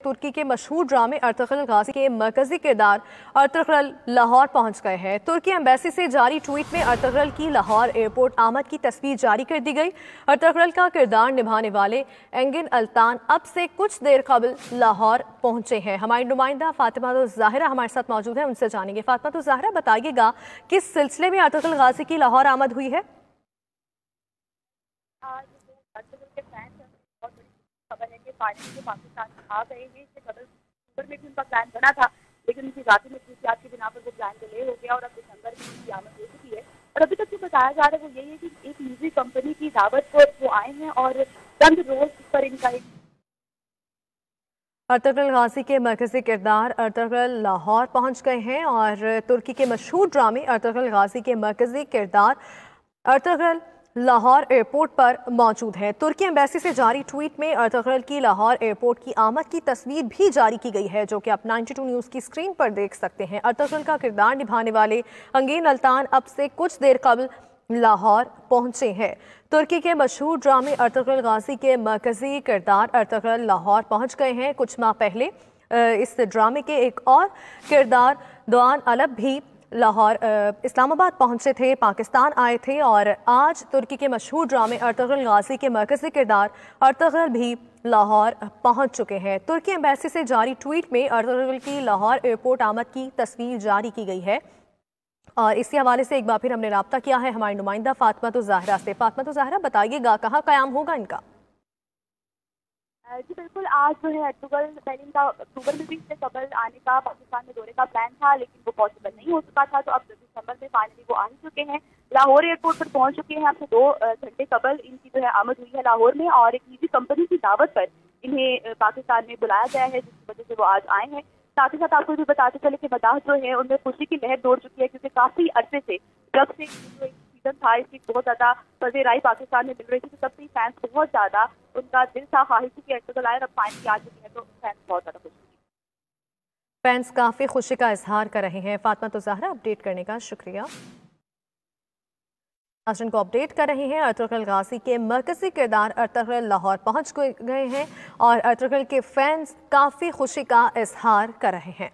तुर्की के मशहूर ड्रामे अर्तुगरुल गाजी के मरकजी किरदार अर्तुगरुल लाहौर पहुंच गए हैं। तुर्की एम्बेसी से जारी ट्वीट में अर्तुगरुल की लाहौर एयरपोर्ट आमद की तस्वीर जारी कर दी गई। अर्तुगरुल का किरदार निभाने वाले एंगिन अल्तान अब से कुछ देर कबल लाहौर पहुंचे हैं। हमारी नुमाइंदा फातिमा तो ज़ाहिरा हमारे साथ मौजूद है, उनसे जानेंगे। फातिमा तो ज़ाहिरा, बताइएगा किस सिलसिले में अर्तुगरुल गाजी की लाहौर आमद हुई है? खबर है कि फाइनली पाकिस्तान आ गए हैं। इससे कबल दिसंबर में भी उनका प्लान बना था, लेकिन उनकी जाती में खसूसियात की बिना पर वो प्लान डिले हो गया और अब दिसंबर में उनकी आमद हो चुकी है। और अभी तक जो बताया जा रहा है वो यही है कि एक निजी कंपनी की दावत पर वो आए हैं और चंद रोज पर इनका एक अर्तुगरुल गाजी के मरकजी किरदार अर्तुगरुल लाहौर पहुंच गए हैं और तुर्की के मशहूर ड्रामे अर्तुगरुल गाजी के मरकजी किरदार अर्तुगरुल लाहौर एयरपोर्ट पर मौजूद है। तुर्की एम्बेसी से जारी ट्वीट में अर्तुगरुल की लाहौर एयरपोर्ट की आमद की तस्वीर भी जारी की गई है, जो कि आप 92 न्यूज़ की स्क्रीन पर देख सकते हैं। अर्तुगरुल का किरदार निभाने वाले एंगिन अल्तान अब से कुछ देर कबल लाहौर पहुंचे हैं। तुर्की के मशहूर ड्रामे अर्तुगरुल गाजी के मरकजी किरदार अर्तुगरुल लाहौर पहुंच गए हैं। कुछ माह पहले इस ड्रामे के एक और किरदार दोआन अलब भी लाहौर इस्लामाबाद पहुंचे थे, पाकिस्तान आए थे और आज तुर्की के मशहूर ड्रामे अर्तुगरुल गाजी के मरकजी किरदार अर्तुगरुल भी लाहौर पहुंच चुके हैं। तुर्की एम्बेसी से जारी ट्वीट में अर्तुगरुल की लाहौर एयरपोर्ट आमद की तस्वीर जारी की गई है और इसी हवाले से एक बार फिर हमने रब्ता किया है हमारी नुमाइंदा फातिमा तो ज़ाहिरा से। फातिमा तो ज़ाहिरा, बताइएगा कहाँ क़याम होगा इनका? जी बिल्कुल, आज जो है अर्तुगरुल पहले इनका अक्टूबर में भी इससे कबल आने का पाकिस्तान में दौरे का प्लान था, लेकिन वो पॉसिबल नहीं हो चुका था। तो अब दिसंबर में फाइनली वो आ ही चुके हैं, लाहौर एयरपोर्ट पर पहुंच चुके हैं। अब से 2 घंटे कबल इनकी जो है आमद हुई है लाहौर में और एक निजी कंपनी की दावत पर इन्हें पाकिस्तान में बुलाया गया है, जिसकी वजह से वो आज आए हैं। साथ ही साथ आपको भी बताते चले कि मदाह जो है उनमें खुशी की लहर दौड़ चुकी है, क्योंकि काफी अरसे से जब से सीजन था इसकी बहुत ज्यादा पजेराई पाकिस्तान में मिल रही थी, तो तब से फैंस बहुत ज्यादा उनका दिल था, ख्वाहिश थी कि अर्तुगरुल आए, अब फाइनली आ चुके हैं, तो फैंस बहुत ज्यादा खुश हैं। फैंस काफी खुशी का इजहार कर रहे हैं। फातिमा तो ज़ाहिरा, अपडेट करने का शुक्रिया। नाज़रीन को अपडेट कर रहे हैं, अर्तुगरुल गाजी के मरकजी किरदार अर्तुगरुल लाहौर पहुंच गए हैं और अर्तुगरुल के फैंस काफ़ी खुशी का इजहार कर रहे हैं।